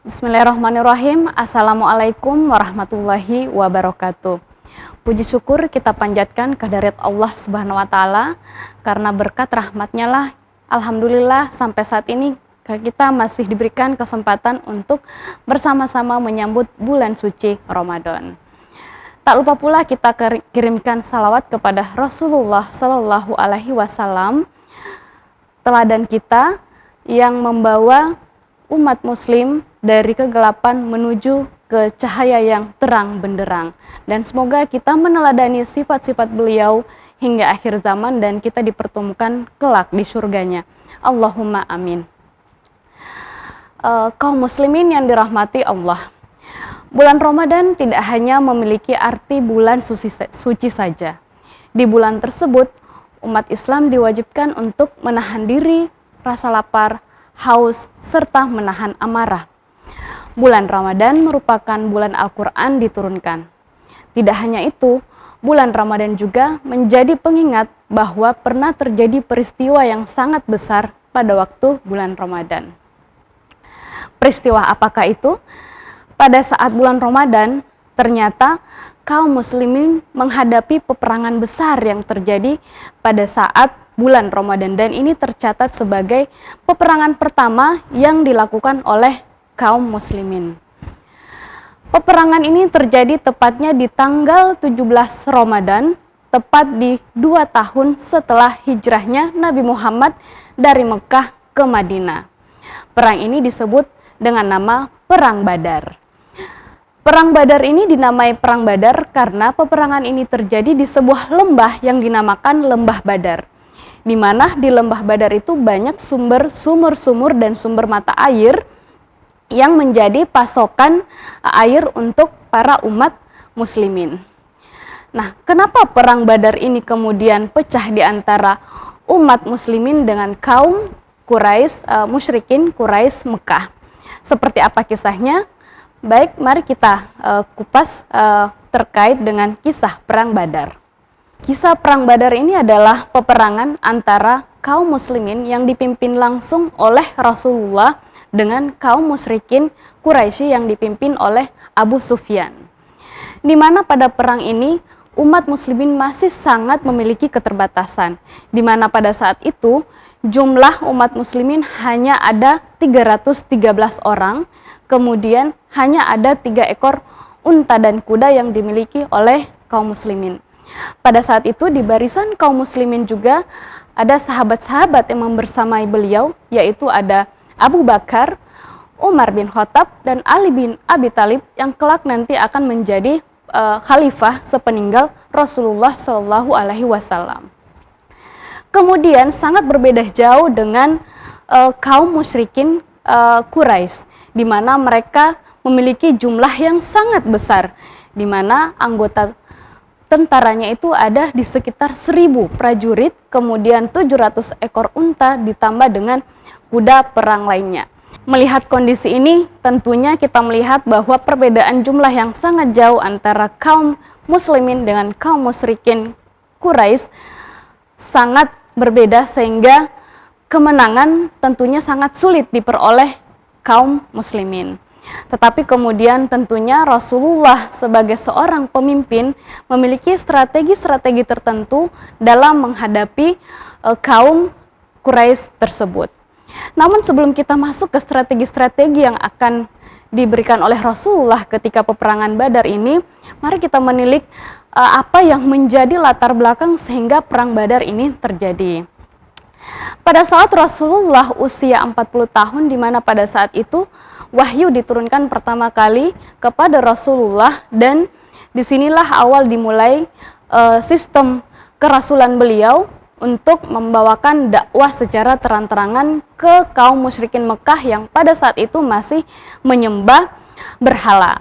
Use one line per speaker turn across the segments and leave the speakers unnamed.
Bismillahirrahmanirrahim. Assalamualaikum warahmatullahi wabarakatuh. Puji syukur kita panjatkan kehadirat Allah Subhanahu wa Ta'ala, karena berkat rahmatnya lah alhamdulillah sampai saat ini kita masih diberikan kesempatan untuk bersama-sama menyambut bulan suci Ramadan. Tak lupa pula kita kirimkan salawat kepada Rasulullah Sallallahu Alaihi Wasallam, teladan kita yang membawa umat muslim dari kegelapan menuju ke cahaya yang terang benderang. Dan semoga kita meneladani sifat-sifat beliau hingga akhir zaman dan kita dipertemukan kelak di surganya. Allahumma amin. Kaum muslimin yang dirahmati Allah, bulan Ramadan tidak hanya memiliki arti bulan suci saja. Di bulan tersebut, umat Islam diwajibkan untuk menahan diri, rasa lapar, haus, serta menahan amarah. Bulan Ramadan merupakan bulan Al-Quran diturunkan. Tidak hanya itu, bulan Ramadan juga menjadi pengingat bahwa pernah terjadi peristiwa yang sangat besar pada waktu bulan Ramadan. Peristiwa apakah itu? Pada saat bulan Ramadan, ternyata kaum muslimin menghadapi peperangan besar yang terjadi pada saat bulan Ramadan, dan ini tercatat sebagai peperangan pertama yang dilakukan oleh kaum muslimin. Peperangan ini terjadi tepatnya di tanggal 17 Ramadan, tepat di 2 tahun setelah hijrahnya Nabi Muhammad dari Mekah ke Madinah. Perang ini disebut dengan nama Perang Badar. Perang Badar ini dinamai Perang Badar karena peperangan ini terjadi di sebuah lembah yang dinamakan Lembah Badar, di mana di Lembah Badar itu banyak sumur-sumur dan sumber mata air yang menjadi pasokan air untuk para umat muslimin. Nah, kenapa Perang Badar ini kemudian pecah di antara umat muslimin dengan kaum Quraisy, musyrikin Quraisy Mekah? Seperti apa kisahnya? Baik, mari kita kupas terkait dengan kisah Perang Badar. Kisah Perang Badar ini adalah peperangan antara kaum muslimin yang dipimpin langsung oleh Rasulullah dengan kaum musyrikin Quraisy yang dipimpin oleh Abu Sufyan. Di mana pada perang ini umat muslimin masih sangat memiliki keterbatasan, di mana pada saat itu jumlah umat muslimin hanya ada 313 orang, kemudian hanya ada 3 ekor unta dan kuda yang dimiliki oleh kaum muslimin. Pada saat itu di barisan kaum muslimin juga ada sahabat-sahabat yang membersamai beliau, yaitu ada Abu Bakar, Umar bin Khattab, dan Ali bin Abi Thalib yang kelak nanti akan menjadi khalifah sepeninggal Rasulullah Shallallahu Alaihi Wasallam. Kemudian sangat berbeda jauh dengan kaum musyrikin Quraisy, di mana mereka memiliki jumlah yang sangat besar, di mana anggota tentaranya itu ada di sekitar 1000 prajurit, kemudian 700 ekor unta ditambah dengan kuda perang lainnya. Melihat kondisi ini, tentunya kita melihat bahwa perbedaan jumlah yang sangat jauh antara kaum muslimin dengan kaum musyrikin Quraisy sangat berbeda, sehingga kemenangan tentunya sangat sulit diperoleh kaum muslimin. Tetapi kemudian tentunya Rasulullah sebagai seorang pemimpin memiliki strategi-strategi tertentu dalam menghadapi kaum Quraisy tersebut. Namun sebelum kita masuk ke strategi-strategi yang akan diberikan oleh Rasulullah ketika peperangan Badar ini, mari kita menilik apa yang menjadi latar belakang sehingga perang Badar ini terjadi. Pada saat Rasulullah usia 40 tahun, di mana pada saat itu wahyu diturunkan pertama kali kepada Rasulullah, dan disinilah awal dimulai sistem kerasulan beliau untuk membawakan dakwah secara terang-terangan ke kaum musyrikin Mekah yang pada saat itu masih menyembah berhala.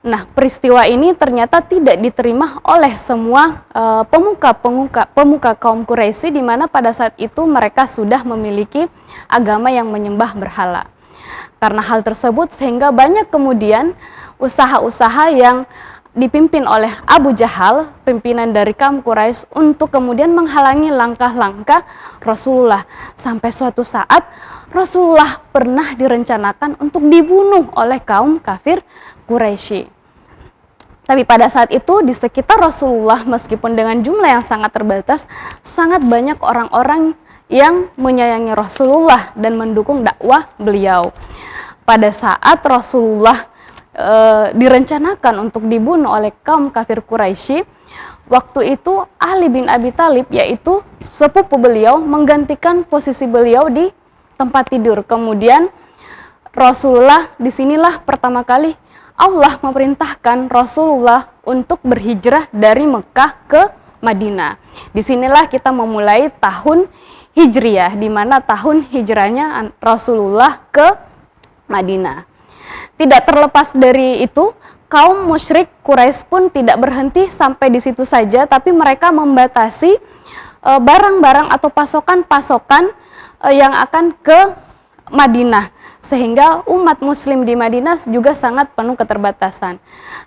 Nah, peristiwa ini ternyata tidak diterima oleh semua pemuka kaum Quraisy, di mana pada saat itu mereka sudah memiliki agama yang menyembah berhala. Karena hal tersebut sehingga banyak kemudian usaha-usaha yang dipimpin oleh Abu Jahal, pimpinan dari kaum Quraisy, untuk kemudian menghalangi langkah-langkah Rasulullah. Sampai suatu saat Rasulullah pernah direncanakan untuk dibunuh oleh kaum kafir Quraisy. Tapi pada saat itu di sekitar Rasulullah, meskipun dengan jumlah yang sangat terbatas, sangat banyak orang-orang yang menyayangi Rasulullah dan mendukung dakwah beliau. Pada saat Rasulullah direncanakan untuk dibunuh oleh kaum kafir Quraisy, waktu itu Ali bin Abi Thalib, yaitu sepupu beliau, menggantikan posisi beliau di tempat tidur. Kemudian Rasulullah, disinilah pertama kali Allah memerintahkan Rasulullah untuk berhijrah dari Mekah ke Madinah. Disinilah kita memulai tahun Hijriyah, di mana tahun hijrahnya Rasulullah ke Madinah. Tidak terlepas dari itu, kaum musyrik Quraisy pun tidak berhenti sampai di situ saja, tapi mereka membatasi barang-barang atau pasokan-pasokan yang akan ke Madinah, sehingga umat muslim di Madinah juga sangat penuh keterbatasan.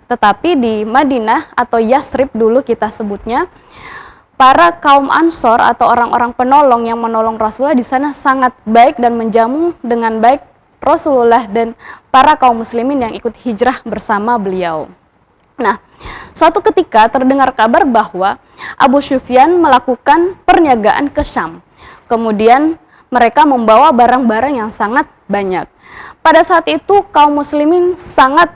Tetapi di Madinah atau Yasrib dulu kita sebutnya, para kaum Ansor atau orang-orang penolong yang menolong Rasulullah di sana sangat baik dan menjamu dengan baik Rasulullah dan para kaum muslimin yang ikut hijrah bersama beliau. Nah, suatu ketika terdengar kabar bahwa Abu Sufyan melakukan perniagaan ke Syam. Kemudian mereka membawa barang-barang yang sangat banyak. Pada saat itu kaum muslimin sangat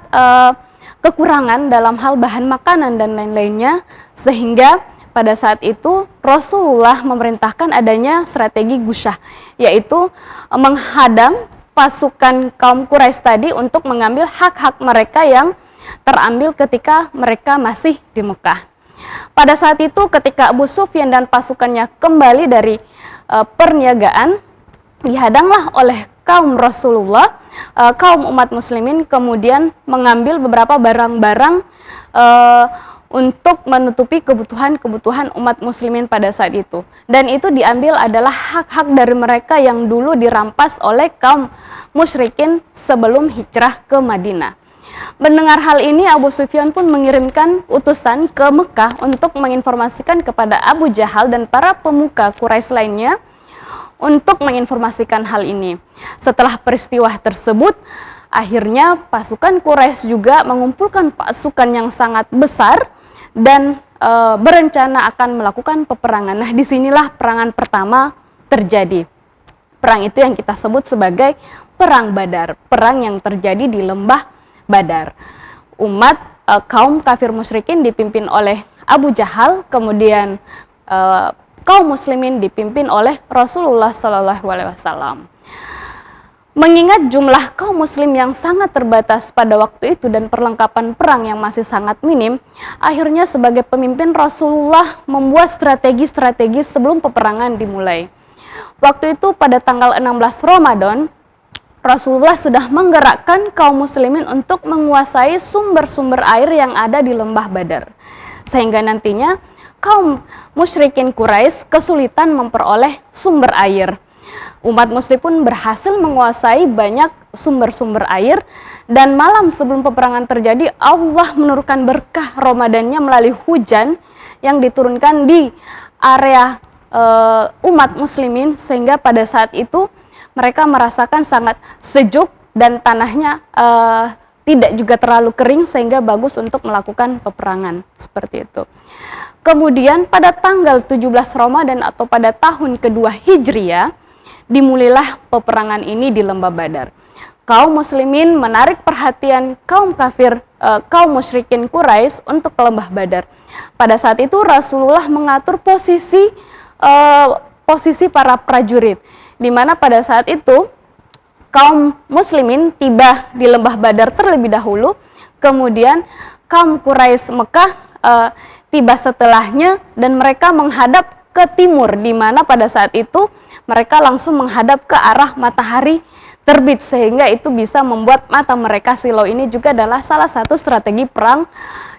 kekurangan dalam hal bahan makanan dan lain-lainnya, sehingga pada saat itu Rasulullah memerintahkan adanya strategi gusyah, yaitu menghadang pasukan kaum Quraisy tadi untuk mengambil hak-hak mereka yang terambil ketika mereka masih di Mekah. Pada saat itu ketika Abu Sufyan dan pasukannya kembali dari perniagaan, dihadanglah oleh kaum Rasulullah, kaum umat muslimin, kemudian mengambil beberapa barang-barang untuk menutupi kebutuhan-kebutuhan umat muslimin pada saat itu. Dan itu diambil adalah hak-hak dari mereka yang dulu dirampas oleh kaum musyrikin sebelum hijrah ke Madinah. Mendengar hal ini, Abu Sufyan pun mengirimkan utusan ke Mekah untuk menginformasikan kepada Abu Jahal dan para pemuka Quraisy lainnya untuk menginformasikan hal ini. Setelah peristiwa tersebut, akhirnya pasukan Quraisy juga mengumpulkan pasukan yang sangat besar dan berencana akan melakukan peperangan. Nah, disinilah perangan pertama terjadi. Perang itu yang kita sebut sebagai Perang Badar, perang yang terjadi di lembah Badar. Umat kaum kafir musyrikin dipimpin oleh Abu Jahal, kemudian kaum muslimin dipimpin oleh Rasulullah SAW. Mengingat jumlah kaum muslim yang sangat terbatas pada waktu itu dan perlengkapan perang yang masih sangat minim, akhirnya sebagai pemimpin Rasulullah membuat strategi-strategi sebelum peperangan dimulai. Waktu itu pada tanggal 16 Ramadan, Rasulullah sudah menggerakkan kaum muslimin untuk menguasai sumber-sumber air yang ada di lembah Badar. Sehingga nantinya kaum musyrikin Quraisy kesulitan memperoleh sumber air. Umat muslim pun berhasil menguasai banyak sumber-sumber air, dan malam sebelum peperangan terjadi, Allah menurunkan berkah Ramadannya melalui hujan yang diturunkan di area umat muslimin, sehingga pada saat itu mereka merasakan sangat sejuk dan tanahnya tidak juga terlalu kering sehingga bagus untuk melakukan peperangan seperti itu. Kemudian pada tanggal 17 Ramadan atau pada tahun kedua Hijriyah, dimulailah peperangan ini di lembah Badar. Kaum muslimin menarik perhatian kaum kafir, kaum musyrikin Quraisy untuk ke lembah Badar. Pada saat itu Rasulullah mengatur posisi para prajurit, di mana pada saat itu kaum muslimin tiba di lembah Badar terlebih dahulu, kemudian kaum Quraisy Mekah tiba setelahnya, dan mereka menghadap ke timur, di mana pada saat itu mereka langsung menghadap ke arah matahari terbit, sehingga itu bisa membuat mata mereka silau. Ini juga adalah salah satu strategi perang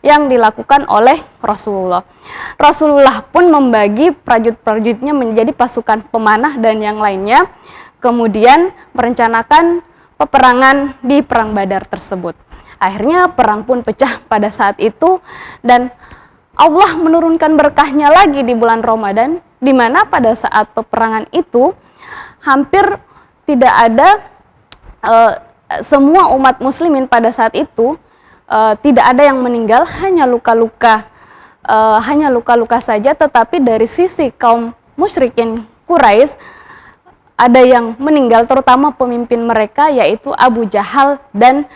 yang dilakukan oleh Rasulullah. Rasulullah pun membagi prajurit-prajuritnya menjadi pasukan pemanah dan yang lainnya, kemudian merencanakan peperangan di Perang Badar tersebut. Akhirnya perang pun pecah pada saat itu, dan Allah menurunkan berkahnya lagi di bulan Ramadan, di mana pada saat peperangan itu hampir tidak ada, semua umat muslimin pada saat itu tidak ada yang meninggal, hanya luka-luka saja. Tetapi dari sisi kaum musyrikin Quraisy ada yang meninggal, terutama pemimpin mereka yaitu Abu Jahal dan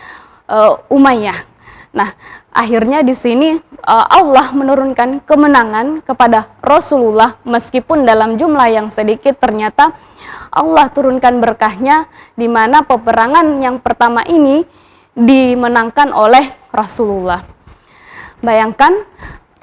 Umayyah. Nah, akhirnya di sini Allah menurunkan kemenangan kepada Rasulullah, meskipun dalam jumlah yang sedikit, ternyata Allah turunkan berkahnya, di mana peperangan yang pertama ini dimenangkan oleh Rasulullah. Bayangkan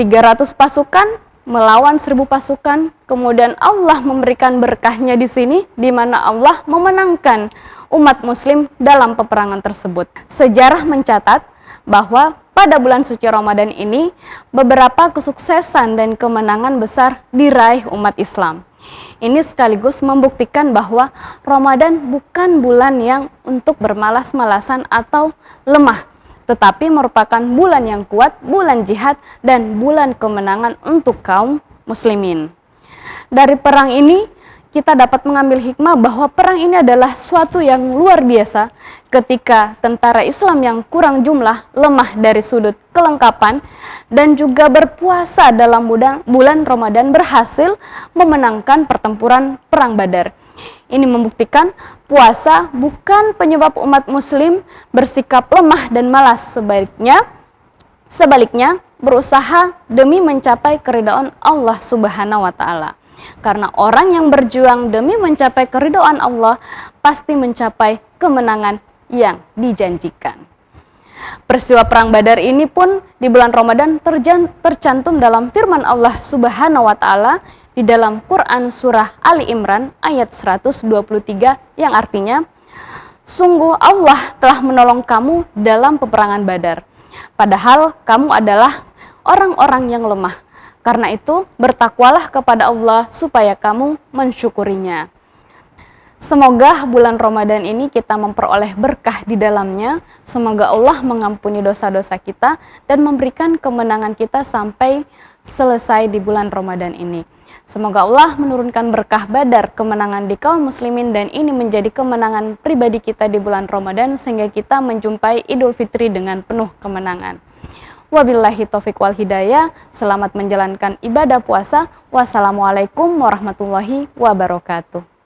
300 pasukan melawan 1000 pasukan, kemudian Allah memberikan berkahnya di sini, di mana Allah memenangkan umat muslim dalam peperangan tersebut. Sejarah mencatat bahwa pada bulan suci Ramadan ini beberapa kesuksesan dan kemenangan besar diraih umat Islam. Ini sekaligus membuktikan bahwa Ramadan bukan bulan yang untuk bermalas-malasan atau lemah, tetapi merupakan bulan yang kuat, bulan jihad, dan bulan kemenangan untuk kaum muslimin. Dari perang ini kita dapat mengambil hikmah bahwa perang ini adalah suatu yang luar biasa ketika tentara Islam yang kurang jumlah, lemah dari sudut kelengkapan, dan juga berpuasa dalam bulan Ramadan berhasil memenangkan pertempuran Perang Badar. Ini membuktikan puasa bukan penyebab umat muslim bersikap lemah dan malas, sebaliknya berusaha demi mencapai keridhaan Allah Subhanahu wa Ta'ala. Karena orang yang berjuang demi mencapai keridhaan Allah pasti mencapai kemenangan yang dijanjikan. Peristiwa Perang Badar ini pun di bulan Ramadan tercantum dalam firman Allah Subhanahu wa Ta'ala di dalam Quran surah Ali Imran ayat 123, yang artinya, sungguh Allah telah menolong kamu dalam peperangan Badar, padahal kamu adalah orang-orang yang lemah. Karena itu bertakwalah kepada Allah supaya kamu mensyukurinya. Semoga bulan Ramadan ini kita memperoleh berkah di dalamnya. Semoga Allah mengampuni dosa-dosa kita dan memberikan kemenangan kita sampai selesai di bulan Ramadan ini. Semoga Allah menurunkan berkah Badar, kemenangan di kaum muslimin, dan ini menjadi kemenangan pribadi kita di bulan Ramadan sehingga kita menjumpai Idul Fitri dengan penuh kemenangan. Wabillahi taufiq wal hidayah. Selamat menjalankan ibadah puasa. Wassalamualaikum warahmatullahi wabarakatuh.